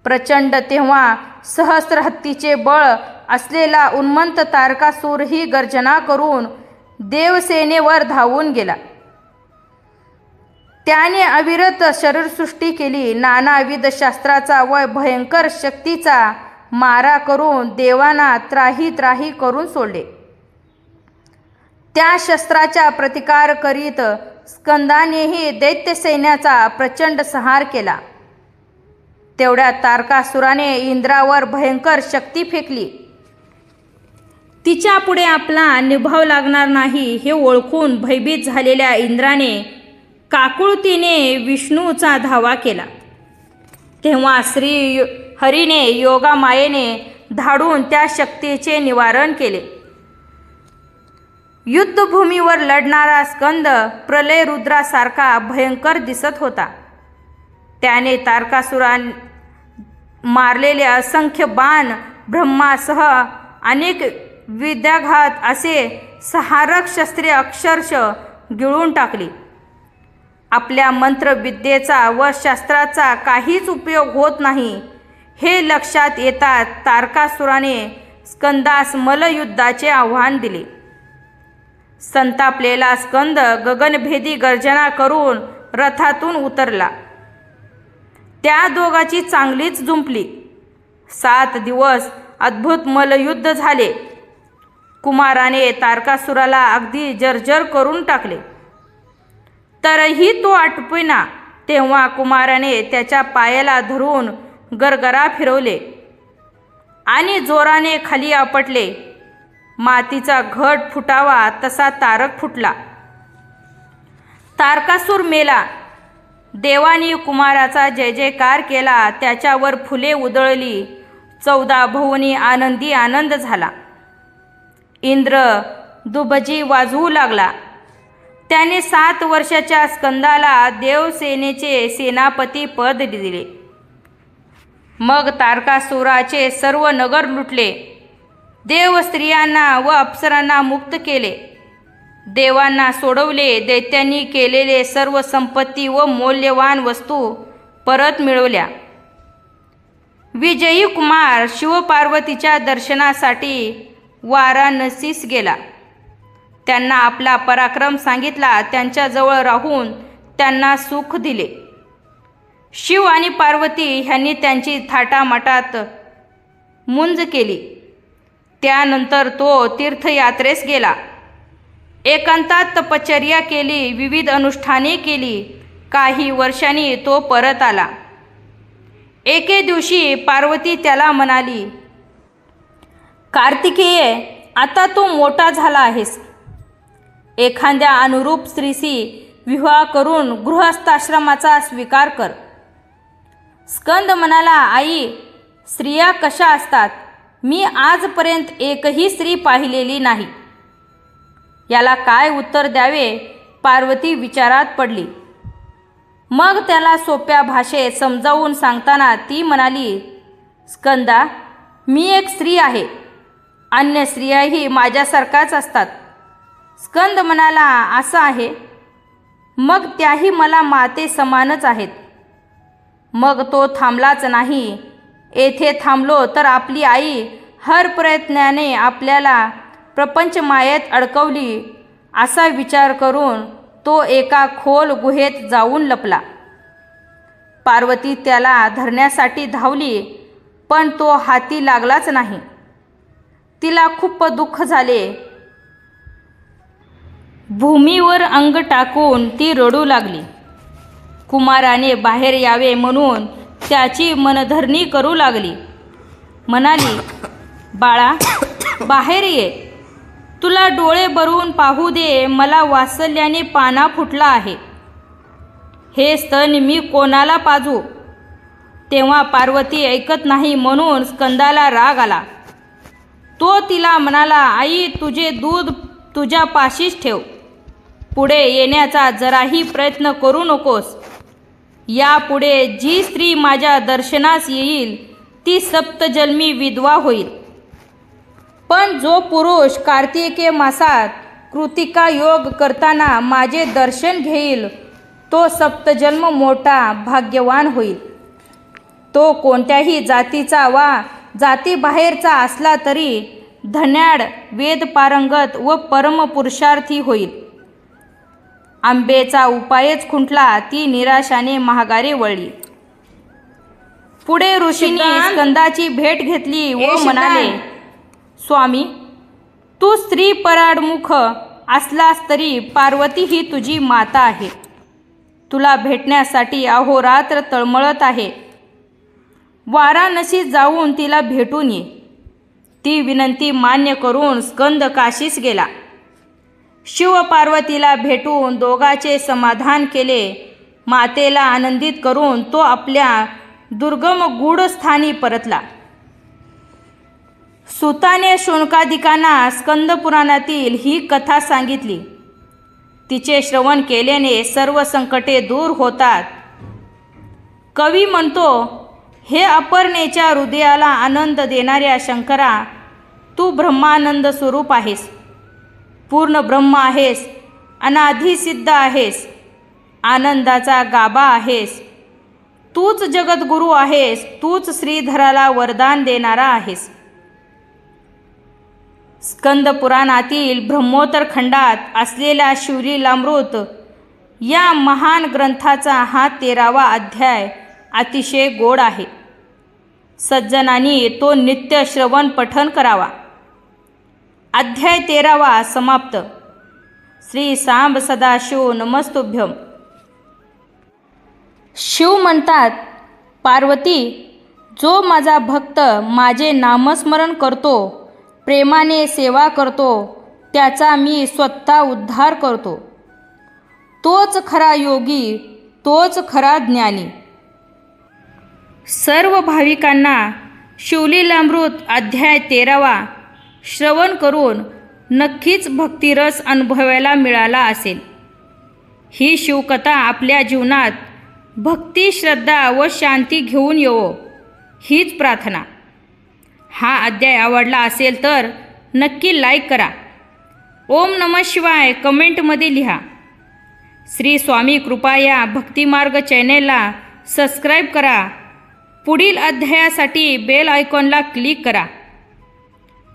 प्रचंड तेव्हा सहस्र हत्तीचे बळ असलेला उन्मंत तारकासूर ही गर्जना करून देवसेनेवर धावून गेला. त्याने अविरत शरीरसृष्टी केली. नानाविध शास्त्राचा व भयंकर शक्तीचा मारा करून देवांना त्राही त्राही करून सोडले. त्या शस्त्राचा प्रतिकार करीत स्कंदानेही दैत्य सैन्याचा प्रचंड संहार केला. तेवढ्यात तारकासुराने इंद्रावर भयंकर शक्ती फेकली. तिच्या पुढे आपला निभाव लागणार नाही हे ओळखून भयभीत झालेल्या इंद्राने काकुळतीने विष्णूचा धावा केला. तेव्हा श्री हरीने योगामायेने धाडून त्या शक्तीचे निवारण केले. युद्धभूमीवर लढणारा स्कंद प्रलय रुद्रासारखा भयंकर दिसत होता. त्याने तारकासुरान मारलेले असंख्य बाण, ब्रह्मासह अनेक विद्याघात असे सहारक शस्त्रे अक्षरशः गिळून टाकली. आपल्या मंत्रविद्येचा व शास्त्राचा काहीच उपयोग होत नाही हे लक्षात येताच तारकासुराने स्कंदास मल्लयुद्धाचे आव्हान दिले. संतापलेला स्कंद गगनभेदी गर्जना करून रथातून उतरला. त्या दोघांची चांगलीच जुंपली. 7 दिवस अद्भुत मल्लयुद्ध झाले. कुमाराने तारकासुराला अगदी जर्जर करून टाकले. तरीही तो आटपेना. तेव्हा कुमाराने त्याच्या पायाला धरून गरगरा फिरवले आणि जोराने खाली आपटले. मातीचा घट फुटावा तसा तारक फुटला. तारकासूर मेला. देवानी कुमाराचा जय जयकार केला. त्याच्यावर फुले उधळली. 14 भुवनी आनंदी आनंद झाला. इंद्र दुबजी वाजवू लागला. त्याने 7 वर्षाच्या स्कंदाला देवसेनेचे सेनापती पद दिले. मग तारकासुराचे सर्व नगर लुटले. देव स्त्रियांना व अप्सरांना मुक्त केले. देवांना सोडवले. दैत्यांनी केलेले सर्व संपत्ती व मौल्यवान वस्तू परत मिळवल्या. विजयी कुमार शिवपार्वतीच्या दर्शनासाठी वाराणसीस गेला. त्यांना आपला पराक्रम सांगितला. त्यांच्याजवळ राहून त्यांना सुख दिले. शिव आणि पार्वती ह्यांनी त्यांची थाटामाटात मुंज केली. त्यानंतर तो तीर्थयात्रेस गेला. एकांतात तपश्चर्या केली. विविध अनुष्ठाने केली. काही वर्षांनी तो परत आला. एके दिवशी पार्वती त्याला म्हणाली, कार्तिकेय, आता तू मोठा झाला आहेस. एखाद्या अनुरूप स्त्रीशी विवाह करून गृहस्थाश्रमाचा स्वीकार कर. स्कंद म्हणाला, आई, स्त्रिया कशा असतात? मी आजपर्यंत एकही स्त्री पाहिलेली नाही. याला काय उत्तर द्यावे? पार्वती विचारात पडली. मग त्याला सोप्या भाषेत समजावून सांगताना ती म्हणाली, स्कंदा, मी एक स्त्री आहे. अन्य स्त्रियाही माझ्यासारखाच असतात. स्कंद म्हणाला, असं आहे? मग त्याही मला माते समानच आहेत. मग तो थांबलाच नाही. येथे थांबलो तर आपली आई हर प्रयत्नाने आपल्याला प्रपंच मायेत अडकवली असा विचार करून तो एका खोल गुहेत जाऊन लपला. पार्वती त्याला धरण्यासाठी धावली, पण तो हाती लागलाच नाही. तिला खूप दुःख झाले. भूमीवर अंग टाकून ती रडू लागली. कुमाराने बाहेर यावे म्हणून त्याची मनधरणी करू लागली. म्हणाली, बाळा, बाहेर ये. तुला डोळे भरून पाहू दे. मला वात्सल्याने पाना फुटला आहे. हे स्तन मी कोणाला पाजू? तेव्हा पार्वती ऐकत नाही म्हणून स्कंदाला राग आला. तो तिला म्हणाला, आई, तुझे दूध तुझ्या पाशीच ठेव. पुढे येण्याचा जराही प्रयत्न करू नकोस. यापुढे जी स्त्री माझ्या दर्शनास येईल ती सप्तजन्मी विधवा होईल. पण जो पुरुष कार्तिकेय मासात कृतिका योग करताना माझे दर्शन घेईल तो सप्तजन्म मोठा भाग्यवान होईल. तो कोणत्याही जातीचा वा जातीबाहेरचा असला तरी धन्याड, वेदपारंगत व परमपुरुषार्थी होईल. आंबेचा उपायच खुंटला, ती निराशाने माघारी वळली. पुढे ऋषींनी स्कंदाची भेट घेतली व म्हणाले, स्वामी, तू स्त्री पराडमुख असलास तरी पार्वती ही तुझी माता आहे. तुला भेटण्यासाठी अहोरात्र तळमळत आहे. वाराणसीत जाऊन तिला भेटून ये. ती विनंती मान्य करून स्कंद काशीस गेला. शिव पार्वतीला भेटून दोघांचे समाधान केले. मातेला आनंदित करून तो आपल्या दुर्गम गूढस्थानी परतला. सुताने शौनकादिकांना स्कंद पुराणातील ही कथा सांगितली. तिचे श्रवण केल्याने सर्व संकटे दूर होतात. कवी म्हणतो, हे अपर्णेच्या हृदयाला आनंद देणाऱ्या शंकरा, तू ब्रह्मानंद स्वरूप आहेस. पूर्ण ब्रह्म आहेस. अनाधिसिद्ध आहेस. आनंदाचा गाभा आहेस. तूच जगद्गुरू आहेस. तूच श्रीधराला वरदान देणारा आहेस. स्कंद पुराणातील ब्रह्मोत्तर खंडात असलेला शिवलीलामृत या महान ग्रंथाचा हा 13वा अध्याय अतिशय गोड आहे. सज्जनांनी तो नित्य श्रवण पठण करावा. अध्याय 13वा समाप्त. श्री सांब सदाशिव नमस्तुभ्यम. शिव म्हणतात, पार्वती, जो माझा भक्त माझे नामस्मरण करतो, प्रेमाने सेवा करतो, त्याचा मी स्वतः उद्धार करतो. तोच खरा योगी, तोच खरा ज्ञानी. सर्व भाविकांना शिवलीलामृत अध्याय 13वा श्रवण करून नक्कीच भक्तिरस अनुभवायला मिळाला असेल. ही शिवकथा आपल्या जीवनात भक्ती, श्रद्धा व शांती घेऊन येवो, हीच प्रार्थना. हा अध्याय आवडला असेल तर नक्की लाईक करा. ओम नमः शिवाय कमेंटमध्ये लिहा. श्री स्वामी कृपा या भक्तिमार्ग चॅनेलला सबस्क्राईब करा. पुढील अध्यायासाठी बेल आयकॉनला क्लिक करा.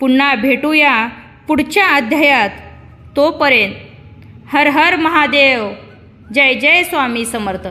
पुन्हा भेटूया पुढच्या अध्यायात. तोपर्यंत हर हर महादेव. जय जय स्वामी समर्थ.